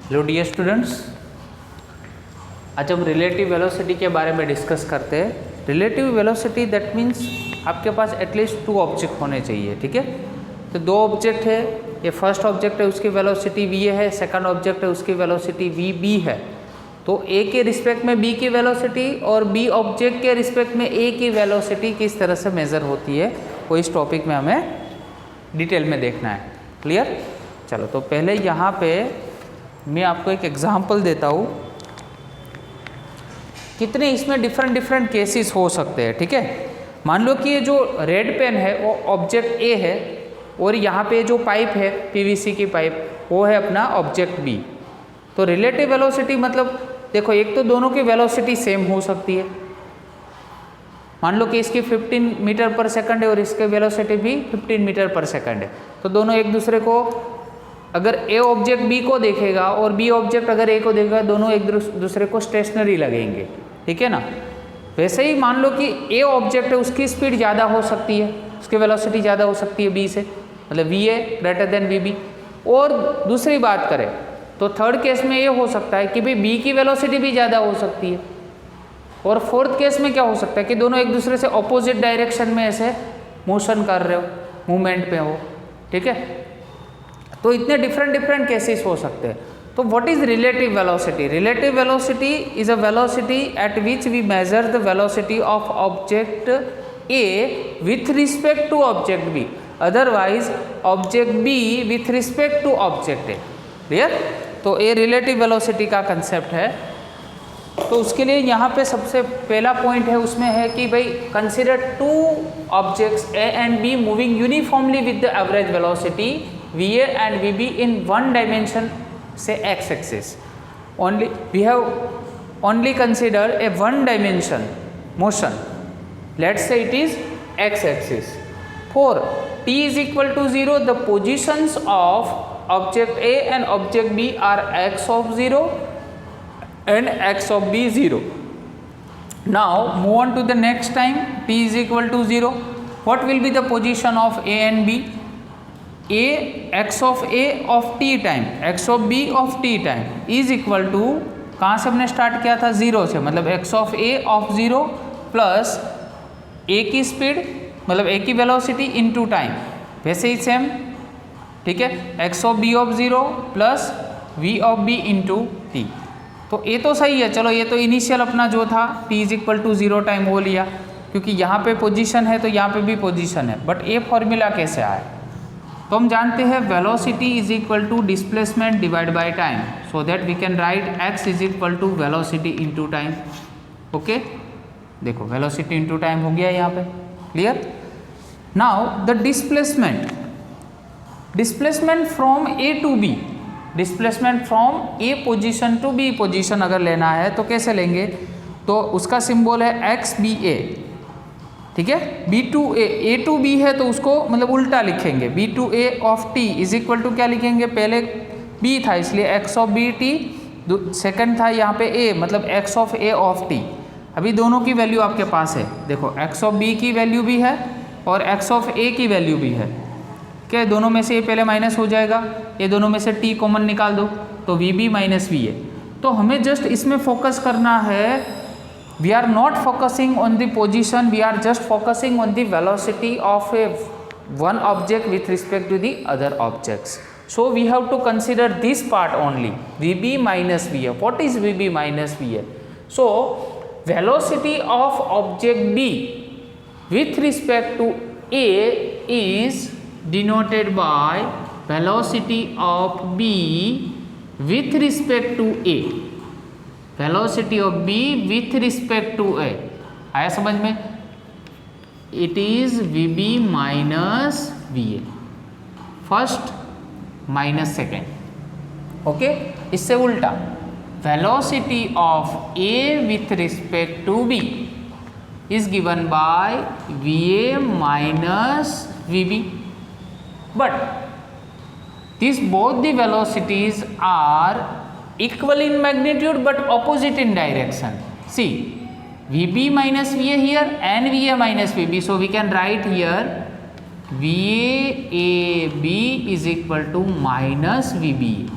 Hello dear students, आज हम relative velocity के बारे में डिस्कस करते हैं। रिलेटिव वेलोसिटी दैट मीन्स आपके पास एटलीस्ट 2 ऑब्जेक्ट होने चाहिए, ठीक है। तो 2 ऑब्जेक्ट है, ये फर्स्ट ऑब्जेक्ट है उसकी वेलोसिटी v है, सेकंड ऑब्जेक्ट है उसकी वेलोसिटी vb है। तो a के रिस्पेक्ट में b की वेलोसिटी और b ऑब्जेक्ट के रिस्पेक्ट में a की वेलोसिटी किस तरह से मेज़र होती है वो इस टॉपिक में हमें डिटेल में देखना है। क्लियर? चलो, तो पहले यहाँ पे मैं आपको एक एग्जांपल देता हूँ, कितने इसमें डिफरेंट केसेस हो सकते हैं, ठीक है। मान लो कि ये जो रेड पेन है वो ऑब्जेक्ट ए है और यहाँ पे जो पाइप है पीवीसी की पाइप वो है अपना ऑब्जेक्ट बी। तो रिलेटिव वेलोसिटी मतलब देखो, एक तो दोनों की वेलोसिटी सेम हो सकती है। मान लो कि इसकी 15 मीटर पर सेकंड है और इसके वेलोसिटी भी 15 मीटर पर सेकंड है। तो दोनों एक दूसरे को, अगर ए ऑब्जेक्ट बी को देखेगा और बी ऑब्जेक्ट अगर ए को देखेगा, दोनों एक दूसरे को स्टेशनरी लगेंगे, ठीक है ना। वैसे ही मान लो कि ए ऑब्जेक्ट है उसकी स्पीड ज़्यादा हो सकती है, उसकी वेलोसिटी ज़्यादा हो सकती है बी से, मतलब V A greater than V B. और दूसरी बात करें तो थर्ड केस में ये हो सकता है कि भाई बी की वेलोसिटी भी ज़्यादा हो सकती है। और फोर्थ केस में क्या हो सकता है कि दोनों एक दूसरे से ऑपोजिट डायरेक्शन में ऐसे मोशन कर रहे हो, मूवमेंट पे हो, ठीक है। तो इतने डिफरेंट केसेस हो सकते हैं। तो what is relative velocity? Relative velocity is a velocity at which we measure the velocity of object A with respect to object B, otherwise object B with respect to object A. Clear? तो ये relative velocity का concept है। तो उसके लिए यहाँ पे सबसे पहला पॉइंट है, उसमें है कि भाई consider 2 objects A and be moving uniformly with the average velocity VA and VB in one dimension, say x axis. We have only considered a one dimension motion. Let's say it is x axis. For t is equal to 0, the positions of object A and object B are x of 0 and x of B 0. Now move on to the next time. T is equal to 0. What will be the position of A and B? A x of A of t time x of B of t time is equal to, कहाँ से हमने start किया था? 0 से, मतलब x of A of 0 plus A की speed मतलब A की वेलोसिटी इनटू टाइम, वैसे ही सेम, ठीक है। x of B of 0 plus V of B into t। तो ये तो सही है। चलो, ये तो इनिशियल अपना जो था t is equal to 0 time वो लिया, क्योंकि यहाँ पे पोजीशन है तो यहाँ पे भी पोजीशन है। बट ये फॉर्मूला कैसे आया? तो हम जानते हैं velocity is equal to displacement divide by time, so that we can write x is equal to velocity into time. Okay, देखो वेलोसिटी इनटू टाइम हो गया यहाँ पे। Clear? Now the displacement from A to B, displacement from A position to B position अगर लेना है तो कैसे लेंगे? तो उसका सिंबल है एक्स बी ए, ठीक है। B to A to B है तो उसको मतलब उल्टा लिखेंगे, B to A of T is equal to क्या लिखेंगे? पहले बी था इसलिए X of B T, second था यहाँ पे ए, मतलब X of A of T. अभी दोनों की वैल्यू आपके पास है, देखो एक्स ऑफ बी की वैल्यू भी है और एक्स ऑफ ए की वैल्यू भी है। क्या दोनों में से ये पहले माइनस हो जाएगा, ये दोनों में से टी कॉमन निकाल दो तो V B minus V A. तो हमें जस्ट इसमें फोकस करना है, we are not focusing on the position, we are just focusing on the velocity of one object with respect to the other objects. So we have to consider this part only, vb minus va. What is vb minus va? So velocity of object b with respect to a is denoted by velocity of b with respect to a, velocity of B with respect to A. आया समझ में? It is V B minus V A, first minus second. Okay, इससे उल्टा velocity of A with respect to B is given by V A minus V B, but this both the velocities are equal in magnitude but opposite in direction. See, VB minus VA here and VA minus VB. So we can write here VAAB is equal to minus VB.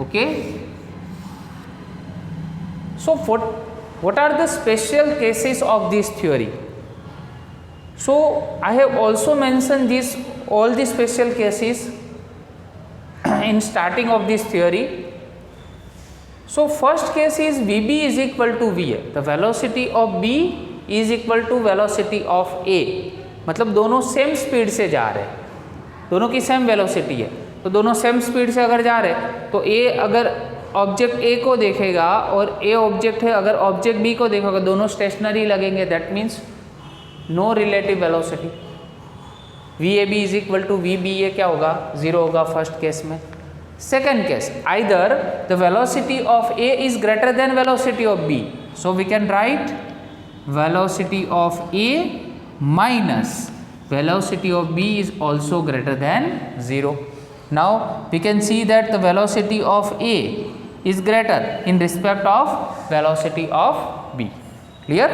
Okay, so what are the special cases of this theory? So I have also mentioned this all the special cases in starting of this theory. So first case is Vb is equal to Va, the velocity of B is equal to velocity of A, मतलब दोनों same speed से जा रहे हैं, दोनों की same velocity है, तो दोनों सेम स्पीड से अगर जा रहे हैं तो ए अगर ऑब्जेक्ट ए को देखेगा और ए ऑब्जेक्ट है अगर ऑब्जेक्ट बी को देखोगे, दोनों स्टेशनरी लगेंगे, that means no relative velocity. V A B is equal to V B A क्या होगा, जीरो होगा फर्स्ट केस में। Second case, either the velocity of A is greater than velocity of B, so we can write velocity of A minus velocity of B is also greater than 0. Now we can see that the velocity of A is greater in respect of velocity of B. Clear?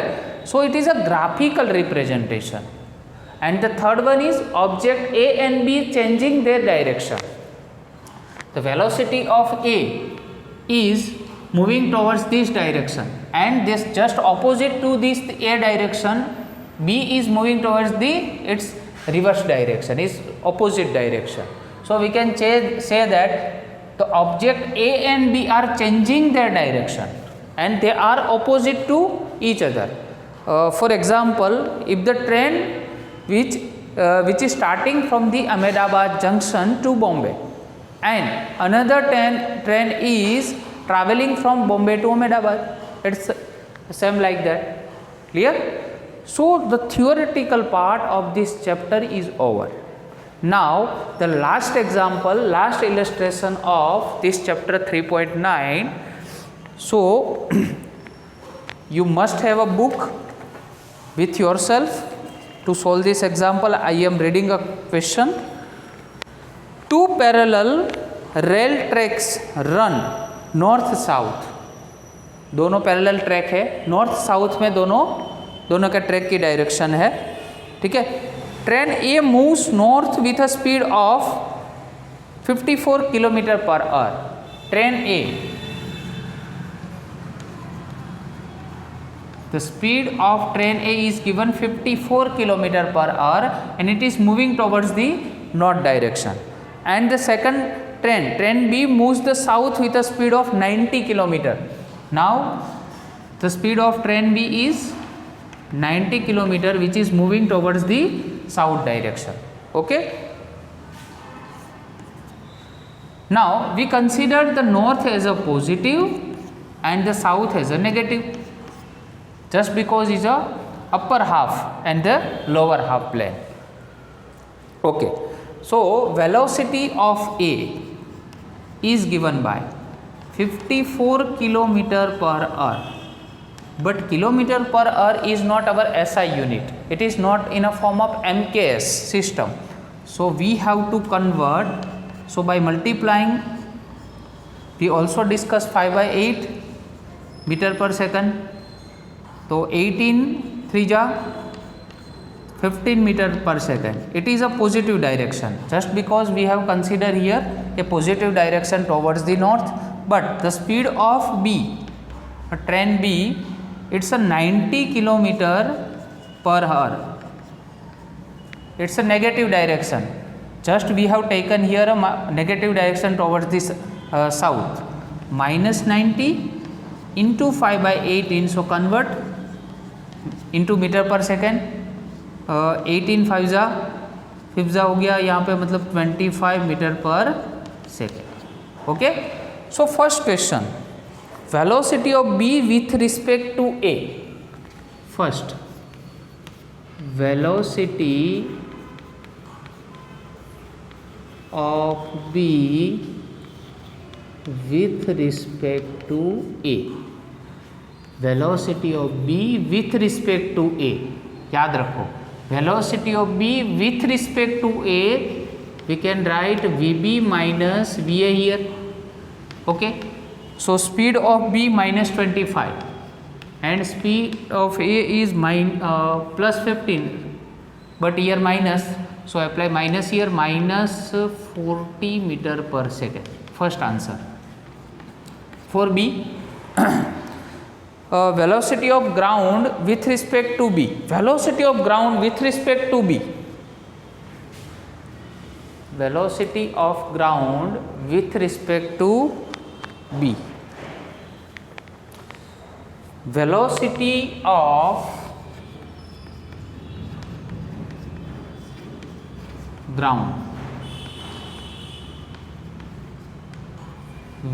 So it is a graphical representation. And the third one is object A and B changing their direction. The velocity of A is moving towards this direction, and this just opposite to this A direction, B is moving towards the its reverse direction, is opposite direction. So we can say that the object A and B are changing their direction and they are opposite to each other. For example, if the train which is starting from the Ahmedabad junction to Bombay and another train is traveling from Bombay to Ahmedabad, it's same like that. Clear? So the theoretical part of this chapter is over. Now the last example, last illustration of this chapter 3.9. So you must have a book with yourself to solve this example. I am reading a question. Two parallel rail tracks run north south. दोनों parallel track है, north south में दोनों का track की direction है, ठीक है। Train A moves north with a speed of 54 kilometre per hour. Train A, the speed of train A is given 54 kilometer per hour and it is moving towards the north direction. And the second train B moves the south with a speed of 90 kilometer. Now the speed of train B is 90 kilometer, which is moving towards the south direction. Okay. Now we consider the north as a positive and the south as a negative, just because is a upper half and the lower half plane. Okay. So velocity of A is given by 54 kilometer per hour. But kilometer per hour is not our SI unit, it is not in a form of MKS system. So we have to convert. So by multiplying, we also discussed 5/8 meter per second. So 18 3 जा 15 meter per second. It is a positive direction, just because we have considered here a positive direction towards the north. But the speed of B, train B, it's a 90 kilometer per hour. It's a negative direction, just we have taken here a negative direction towards this south. Minus 90 into 5/18, so convert into metre पर second. 18 5 जा 5 जा हो गया यहाँ पे, मतलब 25 metre पर second. Okay. So first question, velocity of B with respect to A. First, velocity of B with respect to A. Velocity of B with respect to A. याद रखो, velocity of B with respect to A, we can write VB minus VA here. Okay. So speed of B minus 25 and speed of A is plus 15, but here minus, so apply minus here, minus 40 meter per second. First answer. For B, velocity of ground with respect to B. Velocity of ground with respect to B. Velocity of ground with respect to B. Velocity of ground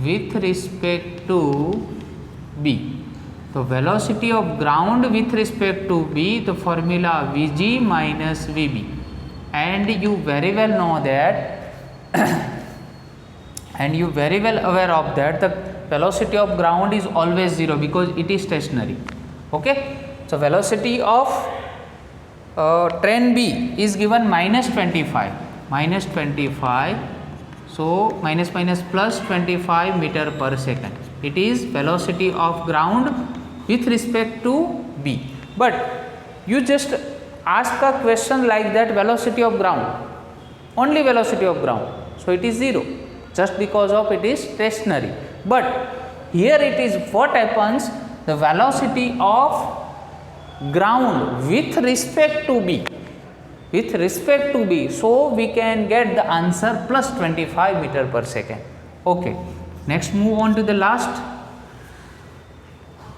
with respect to B. तो velocity of ground with respect to B, the formula Vg minus Vb, and you very well know that and you very well aware of that the velocity of ground is always 0 because it is stationary. Okay, so velocity of train B is given minus 25, so minus minus plus 25 meter per second. It is velocity of ground with respect to B. But you just ask a question like that, velocity of ground, only velocity of ground, so it is 0 just because of it is stationary. But here it is what happens, the velocity of ground with respect to B, so we can get the answer plus 25 meter per second. Okay, next move on to the last.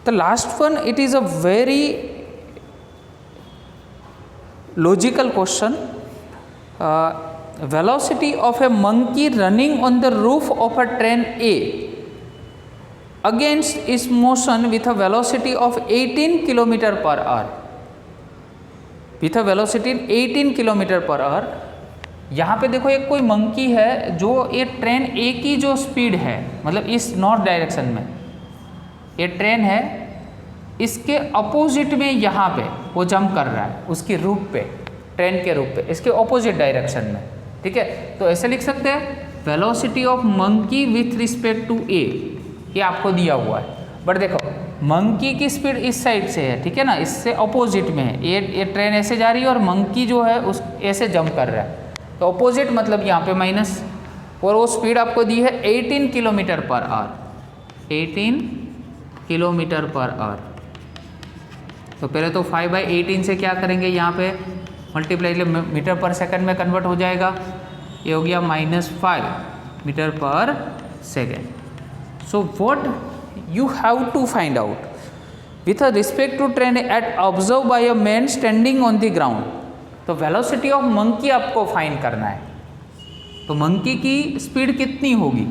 The last one, it is a very logical question. Velocity of a monkey running on the roof of a train A against its motion with a velocity of 18 km per hour. With a velocity 18 km per hour. यहाँ पे देखो एक कोई monkey है जो ये train ए की जो स्पीड है, मतलब इस नॉर्थ डायरेक्शन में ये ट्रेन है, इसके अपोजिट में यहाँ पे वो जंप कर रहा है उसकी रूट पे, ट्रेन के रूट पे, इसके अपोजिट डायरेक्शन में. ठीक है, तो ऐसे लिख सकते हैं velocity of monkey with respect to A, ये आपको दिया हुआ है. बट देखो मंकी की स्पीड इस साइड से है, ठीक है ना, इससे अपोजिट में है. ये ट्रेन ऐसे जा रही है और मंकी जो है उस ऐसे जंप कर रहा है, तो अपोजिट मतलब यहाँ पे माइनस, और वो स्पीड आपको दी है 18 kilometre per hour, 18 kilometre per hour. तो पहले तो 5/18 से क्या करेंगे, यहाँ पे मल्टीप्लाई मीटर पर सेकंड में कन्वर्ट हो जाएगा, ये हो गया -5 मीटर पर second. So what you have to find out with a respect to train at observed by a man standing on the ground. तो वेलोसिटी ऑफ मंकी आपको फाइंड करना है. तो मंकी की स्पीड कितनी होगी,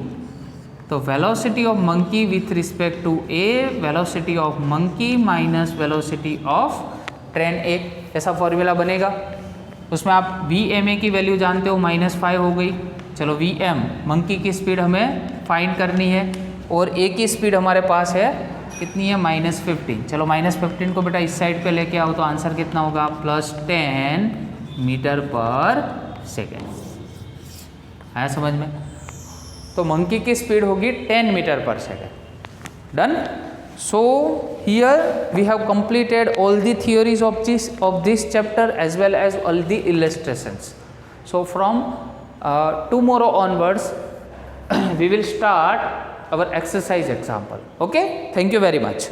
तो velocity of monkey with respect to A, velocity of monkey minus velocity of train A, ऐसा फॉर्मूला बनेगा. उसमें आप VMA की वैल्यू जानते हो, -5 हो गई. चलो VM मंकी की स्पीड हमें फाइंड करनी है, और ए की स्पीड हमारे पास है कितनी है, -15. चलो -15 को बेटा इस साइड पे लेके आओ, तो आंसर कितना होगा, +10 मीटर पर सेकेंड. आया समझ में. तो मंकी की स्पीड होगी 10 मीटर पर second. Done. So here we have completed all the theories of this chapter as well as all the illustrations. So from tomorrow onwards we will start our exercise example. Okay, thank you very much.